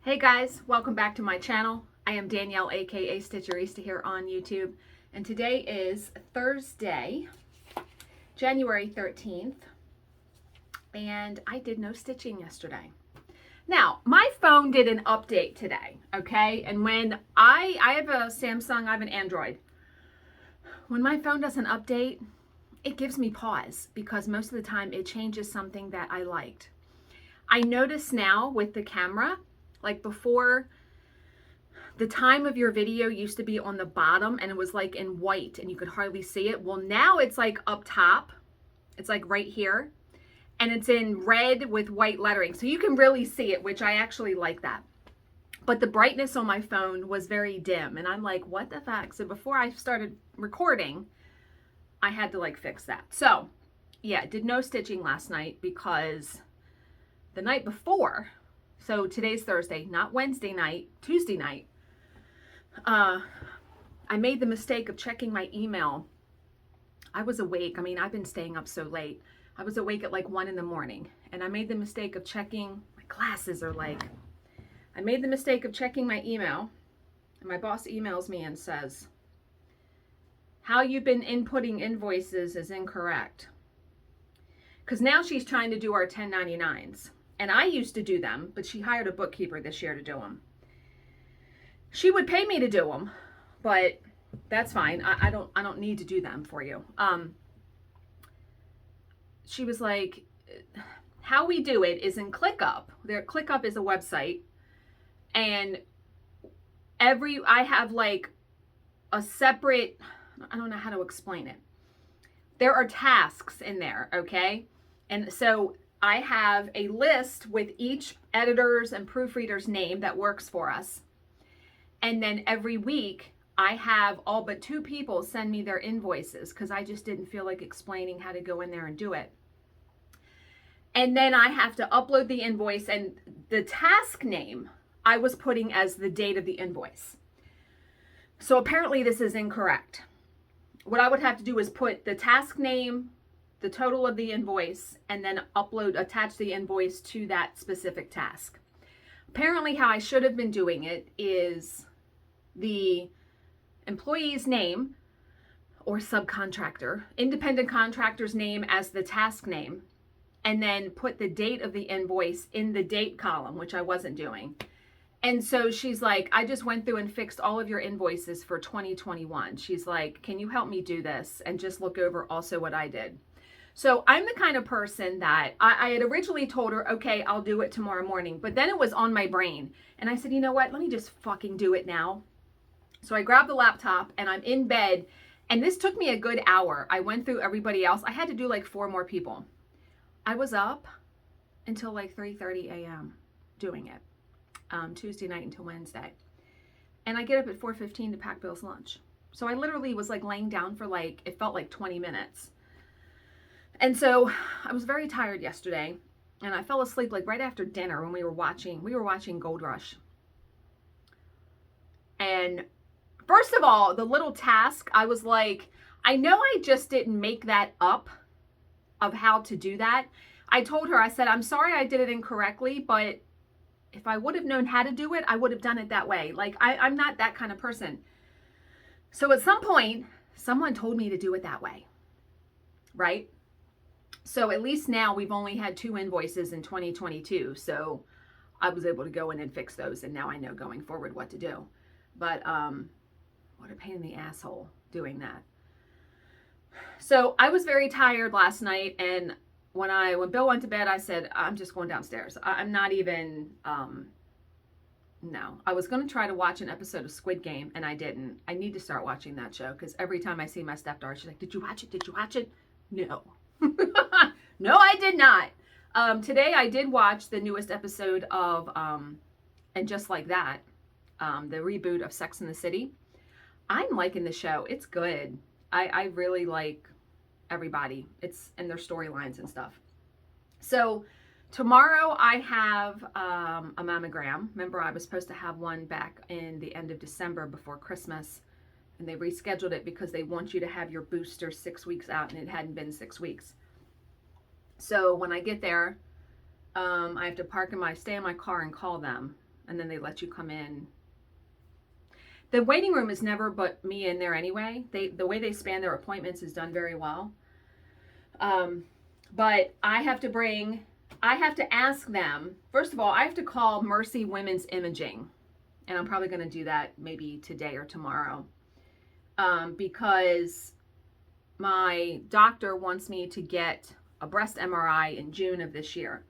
Hey guys, welcome back to my channel. I am Danielle, aka Stitcherista here on YouTube, and today is Thursday, January 13th, and I did no stitching yesterday. Now, my phone did an update today, okay? And when I have a Samsung, I have an Android. When my phone does an update, it gives me pause because most of the time it changes something that I liked. I notice now with the camera, like before, the time of your video used to be on the bottom and it was like in white and you could hardly see it. Well, now it's like up top. It's like right here. And it's in red with white lettering. So you can really see it, which I actually like that. But the brightness on my phone was very dim. And I'm like, what the fuck? So before I started recording, I had to like fix that. So yeah, did no stitching last night because the night before, so today's Thursday, not Wednesday night, Tuesday night, I made the mistake of checking my email. I was awake. I mean, I've been staying up so late. I was awake at like 1 in the morning, and I made the mistake of checking, my glasses are like, I made the mistake of checking my email, and my boss emails me and says, how you've been inputting invoices is incorrect. Because now she's trying to do our 1099s. And I used to do them, but she hired a bookkeeper this year to do them. She would pay me to do them, but that's fine. I don't need to do them for you. She was like, how we do it is in ClickUp. ClickUp is a website, and I have like a separate, I don't know how to explain it. There are tasks in there, okay? And so I have a list with each editor's and proofreader's name that works for us. And then every week I have all but 2 people send me their invoices because I just didn't feel like explaining how to go in there and do it. And then I have to upload the invoice, and the task name I was putting as the date of the invoice. So apparently this is incorrect. What I would have to do is put the task name, the total of the invoice, and then attach the invoice to that specific task. Apparently how I should have been doing it is the employee's name or subcontractor, independent contractor's name as the task name, and then put the date of the invoice in the date column, which I wasn't doing. And so she's like, I just went through and fixed all of your invoices for 2021. She's like, can you help me do this and just look over also what I did? So I'm the kind of person that I had originally told her, okay, I'll do it tomorrow morning. But then it was on my brain. And I said, you know what? Let me just fucking do it now. So I grabbed the laptop and I'm in bed. And this took me a good hour. I went through everybody else. I had to do like 4 more people. I was up until like 3:30 a.m. doing it. Tuesday night until Wednesday. And I get up at 4:15 to pack Bill's lunch. So I literally was like laying down for like, it felt like 20 minutes. And so I was very tired yesterday, and I fell asleep like right after dinner when we were watching Gold Rush. And first of all, the little task, I was like, I know I just didn't make that up of how to do that. I told her, I said, I'm sorry I did it incorrectly, but if I would have known how to do it, I would have done it that way. Like, I'm not that kind of person. So at some point, someone told me to do it that way, right? So at least now we've only had 2 invoices in 2022. So I was able to go in and fix those. And now I know going forward what to do. But what a pain in the asshole doing that. So I was very tired last night. And when Bill went to bed, I said, I'm just going downstairs. I'm not even, no. I was going to try to watch an episode of Squid Game, and I didn't. I need to start watching that show because every time I see my stepdaughter, she's like, did you watch it? Did you watch it? No. No, I did not. Today I did watch the newest episode of And Just Like That, the reboot of Sex and the City. I'm liking the show. It's good. I really like everybody. And their storylines and stuff. So tomorrow I have a mammogram. Remember, I was supposed to have one back in the end of December before Christmas. And they rescheduled it because they want you to have your booster 6 weeks out, and it hadn't been 6 weeks. So when I get there, I have to stay in my car and call them and then they let you come in. The waiting room is never but me in there anyway. The way they span their appointments is done very well. But I have to ask them, first of all, I have to call Mercy Women's Imaging, and I'm probably going to do that maybe today or tomorrow, because my doctor wants me to get a breast MRI in June of this year.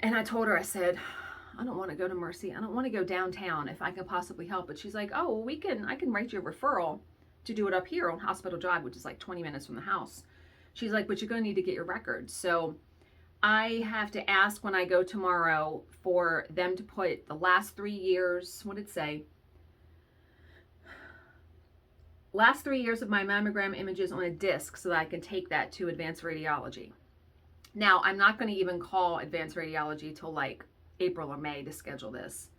And I told her, I said, I don't want to go to Mercy. I don't want to go downtown if I can possibly help it. She's like, oh, well, I can write you a referral to do it up here on Hospital Drive, which is like 20 minutes from the house. She's like, but you're going to need to get your records. So I have to ask when I go tomorrow for them to put the last 3 years, what did it say? Last 3 years of my mammogram images on a disc so that I can take that to advanced radiology. Now, I'm not going to even call advanced radiology till like April or May to schedule this,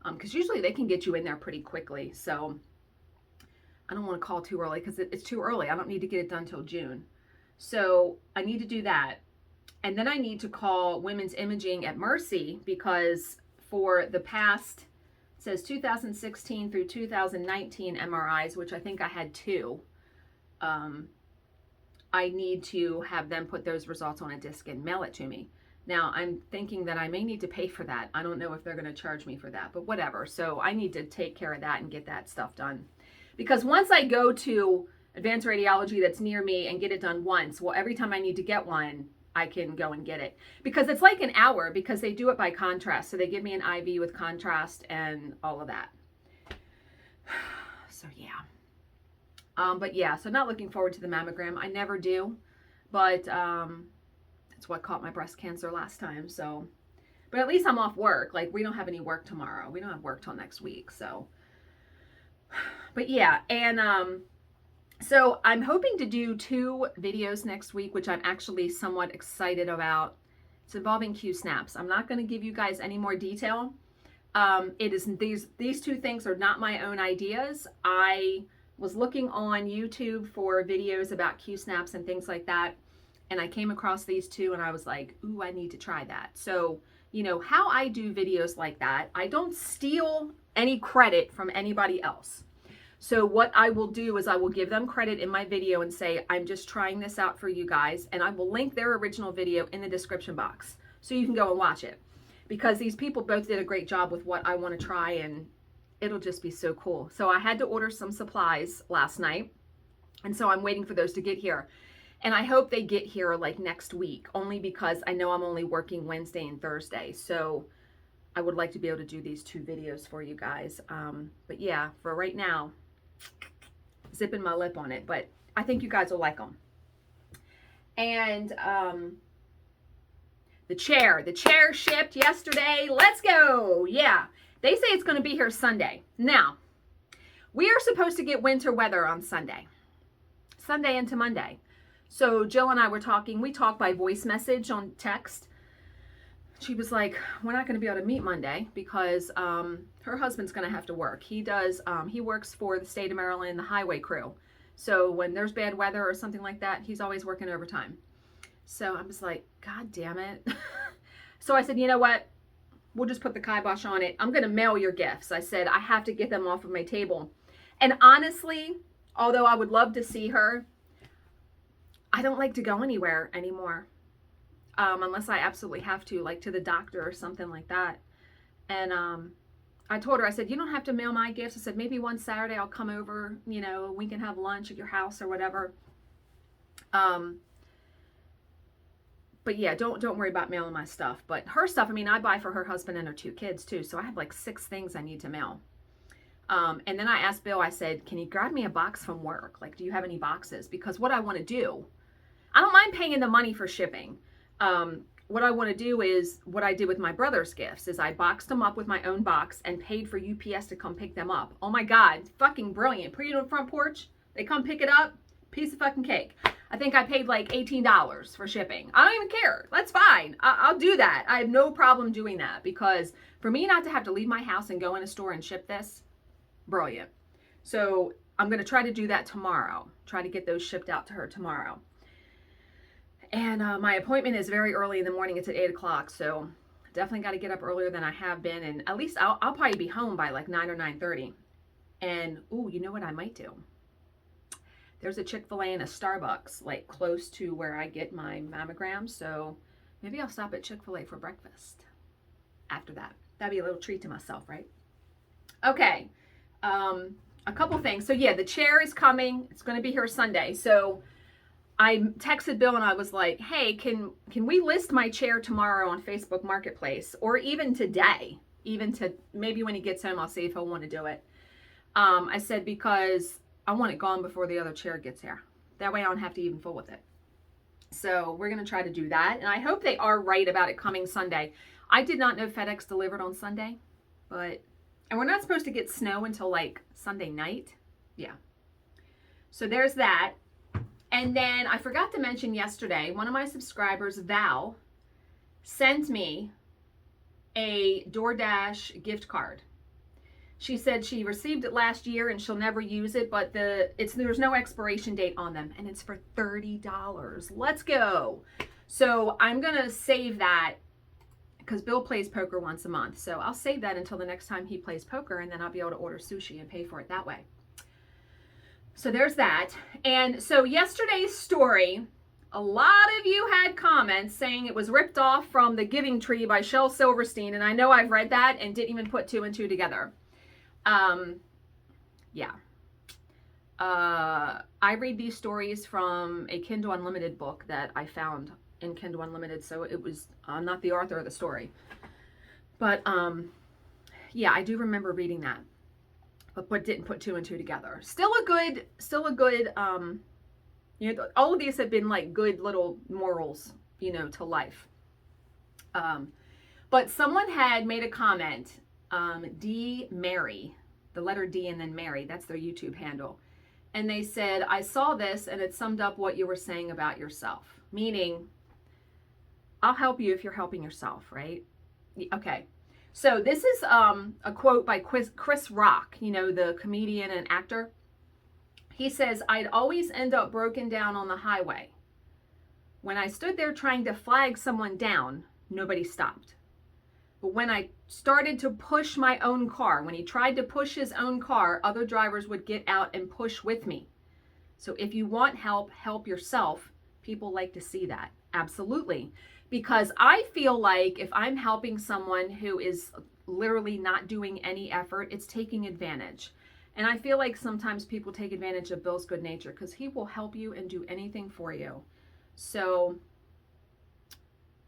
because usually they can get you in there pretty quickly. So I don't want to call too early because it's too early. I don't need to get it done till June. So I need to do that. And then I need to call Women's Imaging at Mercy, because for the past, it says 2016 through 2019 MRIs, which I think I had 2. I need to have them put those results on a disc and mail it to me. Now, I'm thinking that I may need to pay for that. I don't know if they're going to charge me for that, but whatever. So I need to take care of that and get that stuff done. Because once I go to advanced radiology that's near me and get it done once, well, every time I need to get one, I can go and get it. Because it's like an hour, because they do it by contrast. So they give me an IV with contrast and all of that. So yeah. But yeah, so not looking forward to the mammogram. I never do. But it's what caught my breast cancer last time. So, but at least I'm off work. Like, we don't have any work tomorrow. We don't have work till next week. So, but yeah. And so I'm hoping to do 2 videos next week, which I'm actually somewhat excited about. It's involving Q snaps. I'm not going to give you guys any more detail. It is these 2 things are not my own ideas. I was looking on YouTube for videos about Q snaps and things like that, and I came across these 2, and I was like, ooh, I need to try that. So, you know, how I do videos like that, I don't steal any credit from anybody else. So what I will do is I will give them credit in my video and say, I'm just trying this out for you guys, and I will link their original video in the description box so you can go and watch it, because these people both did a great job with what I want to try, and it'll just be so cool. So I had to order some supplies last night, and so I'm waiting for those to get here. And I hope they get here like next week, only because I know I'm only working Wednesday and Thursday. So I would like to be able to do these 2 videos for you guys. But yeah, for right now, zipping my lip on it. But I think you guys will like them. And the chair shipped yesterday. Let's go. Yeah. They say it's going to be here Sunday. Now, we are supposed to get winter weather on Sunday into Monday. So Jill and I were talking. We talked by voice message on text. She was like, we're not going to be able to meet Monday because her husband's going to have to work. He works for the state of Maryland, the highway crew. So when there's bad weather or something like that, he's always working overtime. So I was like, God damn it. So I said, you know what? We'll just put the kibosh on it. I'm going to mail your gifts. I said, I have to get them off of my table. And honestly, although I would love to see her, I don't like to go anywhere anymore. Unless I absolutely have to, like to the doctor or something like that. And I told her, I said, you don't have to mail my gifts. I said, maybe one Saturday I'll come over, you know, we can have lunch at your house or whatever. But yeah, don't worry about mailing my stuff. But her stuff, I mean, I buy for her husband and her 2 kids too. So I have like 6 things I need to mail. And then I asked Bill, I said, can you grab me a box from work? Like, do you have any boxes? Because what I want to do, I don't mind paying the money for shipping. What I want to do is what I did with my brother's gifts is I boxed them up with my own box and paid for UPS to come pick them up. Oh my God, fucking brilliant. Put it on the front porch. They come pick it up. Piece of fucking cake. I think I paid like $18 for shipping. I don't even care. That's fine. I'll do that. I have no problem doing that, because for me not to have to leave my house and go in a store and ship this, brilliant. So I'm going to try to do that tomorrow. Try to get those shipped out to her tomorrow. And my appointment is very early in the morning. It's at 8 o'clock. So Definitely got to get up earlier than I have been, and at least I'll probably be home by like 9 or 9:30. And ooh, you know what I might do? There's a Chick-fil-A and a Starbucks like close to where I get my mammogram, so maybe I'll stop at Chick-fil-A for breakfast after that. That'd be a little treat to myself, right? Okay, a couple things. So yeah, the chair is coming. It's going to be here Sunday. So I texted Bill and I was like, hey, can we list my chair tomorrow on Facebook Marketplace, or even today, even to maybe when he gets home, I'll see if he'll want to do it. I said, because I want it gone before the other chair gets here. That way I don't have to even fool with it. So we're going to try to do that. And I hope they are right about it coming Sunday. I did not know FedEx delivered on Sunday, and we're not supposed to get snow until like Sunday night. Yeah. So there's that. And then I forgot to mention yesterday, one of my subscribers, Val, sent me a Doordash gift card. She said she received it last year and she'll never use it, but there's no expiration date on them, and it's for $30. Let's go. So I'm going to save that because Bill plays poker once a month. So I'll save that until the next time he plays poker, and then I'll be able to order sushi and pay for it that way. So there's that. And so yesterday's story, a lot of you had comments saying it was ripped off from The Giving Tree by Shel Silverstein, and I know I've read that and didn't even put two and two together. Yeah. I read these stories from a Kindle Unlimited book that I found in Kindle Unlimited, so it was, I'm not the author of the story. But, yeah, I do remember reading that, but didn't put two and two together. Still a good, you know, all of these have been like good little morals, you know, to life. But someone had made a comment, D Mary, the letter D and then Mary, that's their YouTube handle. And they said, I saw this and it summed up what you were saying about yourself. Meaning, I'll help you if you're helping yourself, right? Okay. So this is a quote by Chris Rock, you know, the comedian and actor. He says, I'd always end up broken down on the highway. When I stood there trying to flag someone down, nobody stopped. But when I started to push my own car, when he tried to push his own car, other drivers would get out and push with me. So if you want help, help yourself. People like to see that. Absolutely. Because I feel like if I'm helping someone who is literally not doing any effort, it's taking advantage. And I feel like sometimes people take advantage of Bill's good nature because he will help you and do anything for you. So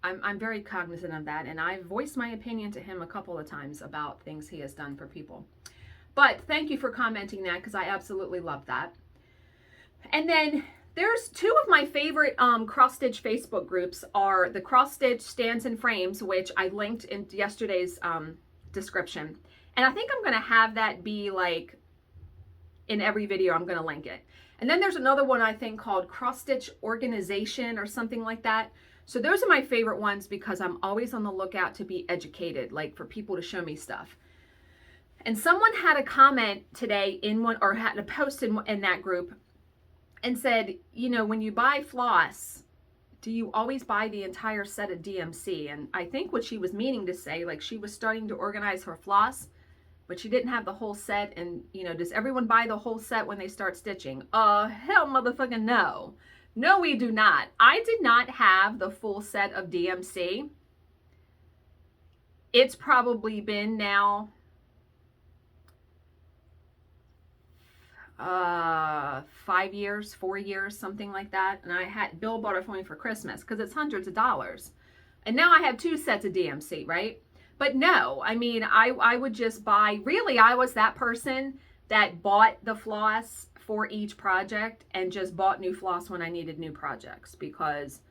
I'm very cognizant of that, and I've voiced my opinion to him a couple of times about things he has done for people. But thank you for commenting that, because I absolutely love that. And then there's two of my favorite cross-stitch Facebook groups are the Cross-Stitch Stands and Frames, which I linked in yesterday's description. And I think I'm going to have that be like in every video, I'm going to link it. And then there's another one I think called Cross-Stitch Organization or something like that. So those are my favorite ones because I'm always on the lookout to be educated, like for people to show me stuff. And someone had a comment today in one, or had a post in that group and said, you know, when you buy floss, do you always buy the entire set of DMC? And I think what she was meaning to say, like she was starting to organize her floss, but she didn't have the whole set. And, you know, does everyone buy the whole set when they start stitching? Hell motherfucking no. No, we do not. I did not have the full set of DMC. It's probably been now 5 years, 4 years, something like that. And Bill bought it for me for Christmas because it's hundreds of dollars. And now I have two sets of DMC, right? But no, I mean, I would just buy, really, I was that person that bought the floss for each project and just bought new floss when I needed new projects because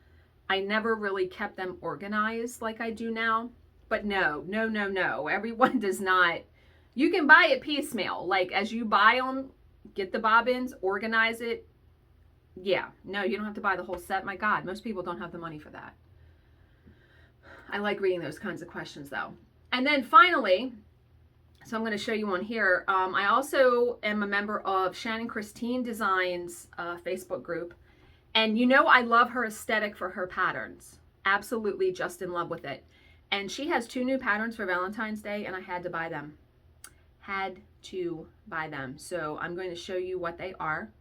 I never really kept them organized like I do now. But no. Everyone does not. You can buy it piecemeal. Like as you buy them, get the bobbins, organize it. Yeah, no, you don't have to buy the whole set. My God, most people don't have the money for that. I like reading those kinds of questions though. And then finally, so I'm going to show you one here. I also am a member of Shannon Christine Designs Facebook group. And you know I love her aesthetic for her patterns. Absolutely just in love with it. And she has 2 new patterns for Valentine's Day, and I had to buy them. So I'm going to show you what they are.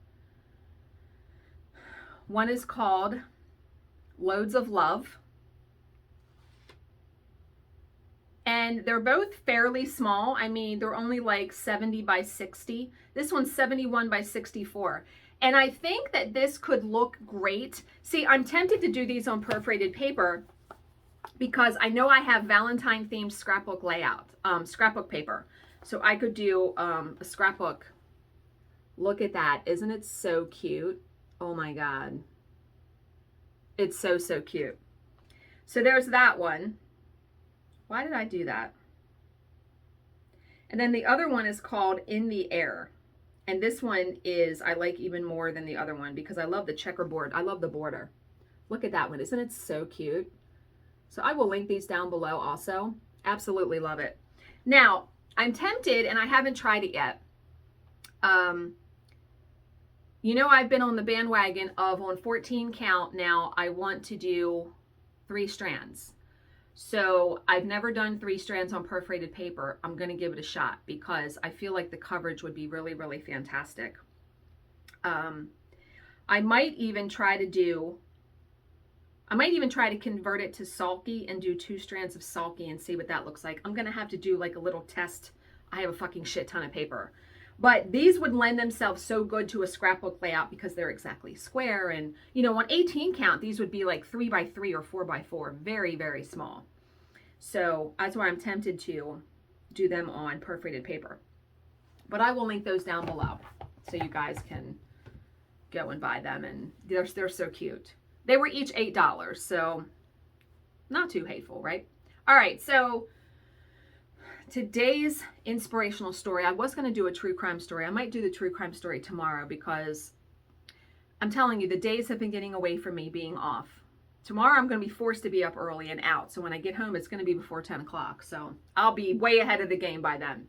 One is called Loads of Love. And they're both fairly small. I mean, they're only like 70 by 60. This one's 71 by 64. And I think that this could look great. See, I'm tempted to do these on perforated paper because I know I have Valentine themed scrapbook layout, scrapbook paper. So I could do a scrapbook. Look at that. Isn't it so cute? Oh my God. It's so, so cute. So there's that one. Why did I do that? And then the other one is called In the Air. And this one is, I like even more than the other one because I love the checkerboard. I love the border. Look at that one. Isn't it so cute? So I will link these down below also. Absolutely love it. Now, I'm tempted, and I haven't tried it yet. You know, I've been on the bandwagon of on 14 count now, I want to do 3 strands. So I've never done 3 strands on perforated paper. I'm going to give it a shot because I feel like the coverage would be really, really fantastic. I might even try to convert it to sulky and do 2 strands of sulky and see what that looks like. I'm going to have to do like a little test. I have a fucking shit ton of paper. But these would lend themselves so good to a scrapbook layout because they're exactly square. And, you know, on 18 count, these would be like 3 by 3 or 4 by 4. Very, very small. So that's why I'm tempted to do them on perforated paper. But I will link those down below so you guys can go and buy them. And they're so cute. They were each $8, so not too hateful, right? All right, so today's inspirational story, I was going to do a true crime story. I might do the true crime story tomorrow because I'm telling you, the days have been getting away from me being off. Tomorrow I'm going to be forced to be up early and out. So when I get home, it's going to be before 10 o'clock. So I'll be way ahead of the game by then.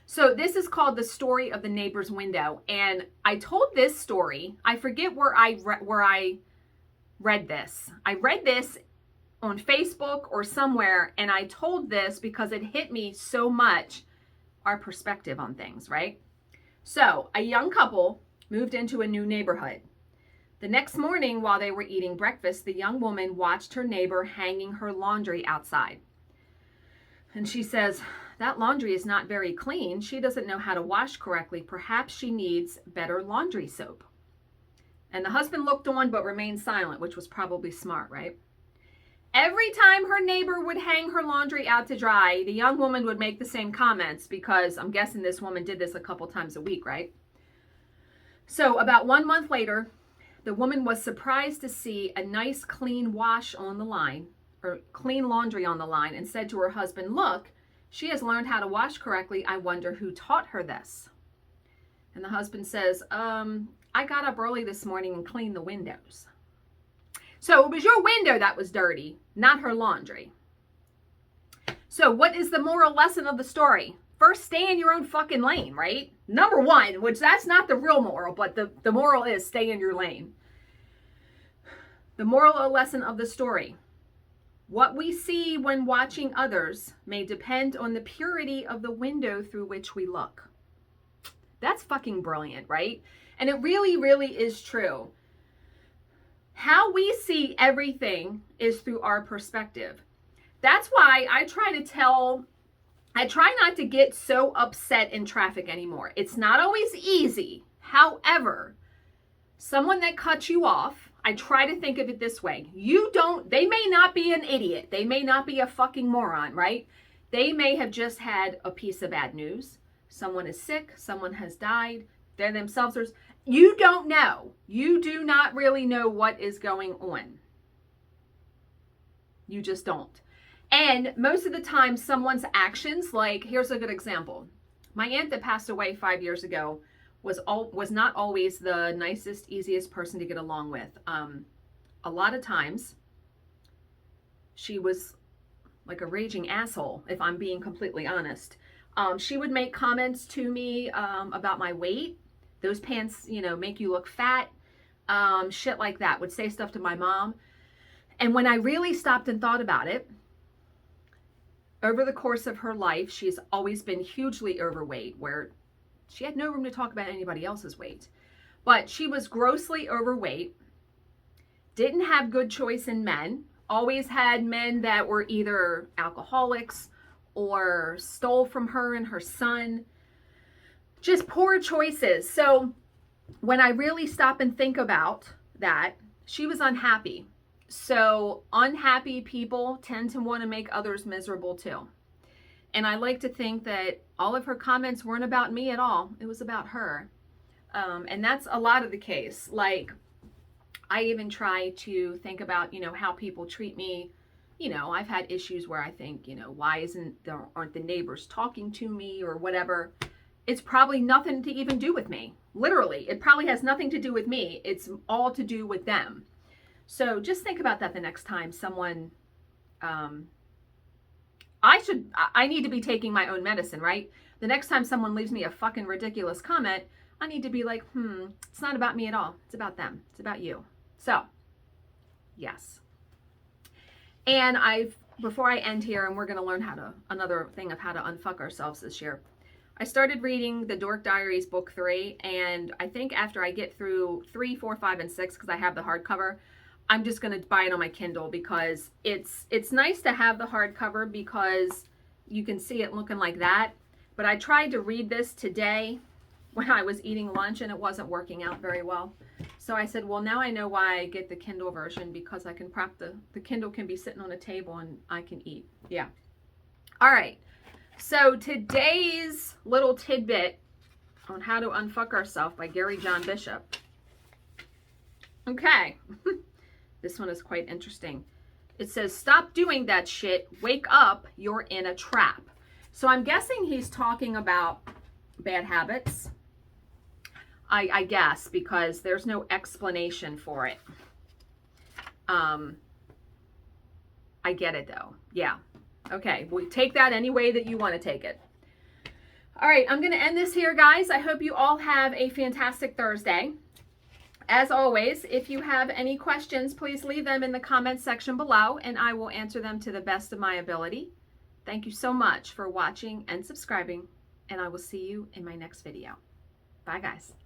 So this is called The Story of the Neighbor's Window. And I told this story. I forget where I read this. I read this on Facebook or somewhere, and I told this because it hit me so much, our perspective on things, right? So a young couple moved into a new neighborhood. The next morning, while they were eating breakfast, the young woman watched her neighbor hanging her laundry outside. And she says, that laundry is not very clean. She doesn't know how to wash correctly. Perhaps she needs better laundry soap. And the husband looked on but remained silent, which was probably smart, right? Every time her neighbor would hang her laundry out to dry, the young woman would make the same comments because I'm guessing this woman did this a couple times a week, right? So about 1 month later, the woman was surprised to see a nice clean wash on the line, or clean laundry on the line, and said to her husband, look, she has learned how to wash correctly. I wonder who taught her this. And the husband says, I got up early this morning and cleaned the windows. So it was your window that was dirty, not her laundry. So what is the moral lesson of the story? First, stay in your own fucking lane, right? Number 1, which that's not the real moral, but the moral is stay in your lane. The moral lesson of the story. What we see when watching others may depend on the purity of the window through which we look. That's fucking brilliant, right? And it really, really is true. How we see everything is through our perspective. That's why I try not to get so upset in traffic anymore. It's not always easy. However, someone that cuts you off, I try to think of it this way. They may not be an idiot. They may not be a fucking moron, right? They may have just had a piece of bad news. Someone is sick. Someone has died. They're themselves. You don't know. You do not really know what is going on. You just don't. And most of the time, someone's actions, like, here's a good example. My aunt that passed away 5 years ago was not always the nicest, easiest person to get along with. A lot of times, she was like a raging asshole, if I'm being completely honest. She would make comments to me about my weight. Those pants, make you look fat. Shit like that. Would say stuff to my mom. And when I really stopped and thought about it, over the course of her life, she's always been hugely overweight, where she had no room to talk about anybody else's weight. But she was grossly overweight, didn't have good choice in men, always had men that were either alcoholics or stole from her and her son. Just poor choices. So when I really stop and think about that, she was unhappy. So unhappy people tend to want to make others miserable too. And I like to think that all of her comments weren't about me at all. It was about her. And that's a lot of the case. Like, I even try to think about, how people treat me. I've had issues where I think, why aren't the neighbors talking to me or whatever. It's probably nothing to even do with me. Literally, it probably has nothing to do with me. It's all to do with them. So just think about that the next time someone, I need to be taking my own medicine, right? The next time someone leaves me a fucking ridiculous comment, I need to be like, it's not about me at all. It's about them. It's about you. So, yes. And before I end here, and we're going to learn another thing of how to unfuck ourselves this year. I started reading the Dork Diaries book 3, and I think after I get through 3, 4, 5, and 6, because I have the hardcover, I'm just going to buy it on my Kindle, because it's nice to have the hardcover because you can see it looking like that. But I tried to read this today when I was eating lunch, and it wasn't working out very well. So I said, well, now I know why I get the Kindle version, because I can prop the Kindle can be sitting on a table and I can eat. Yeah. All right. So today's little tidbit on how to unfuck ourselves by Gary John Bishop. Okay. This one is quite interesting. It says, stop doing that shit. Wake up. You're in a trap. So I'm guessing he's talking about bad habits. I guess, because there's no explanation for it. I get it though. Yeah. Okay. We take that any way that you want to take it. All right. I'm going to end this here, guys. I hope you all have a fantastic Thursday. As always, if you have any questions, please leave them in the comments section below, and I will answer them to the best of my ability. Thank you so much for watching and subscribing, and I will see you in my next video. Bye, guys.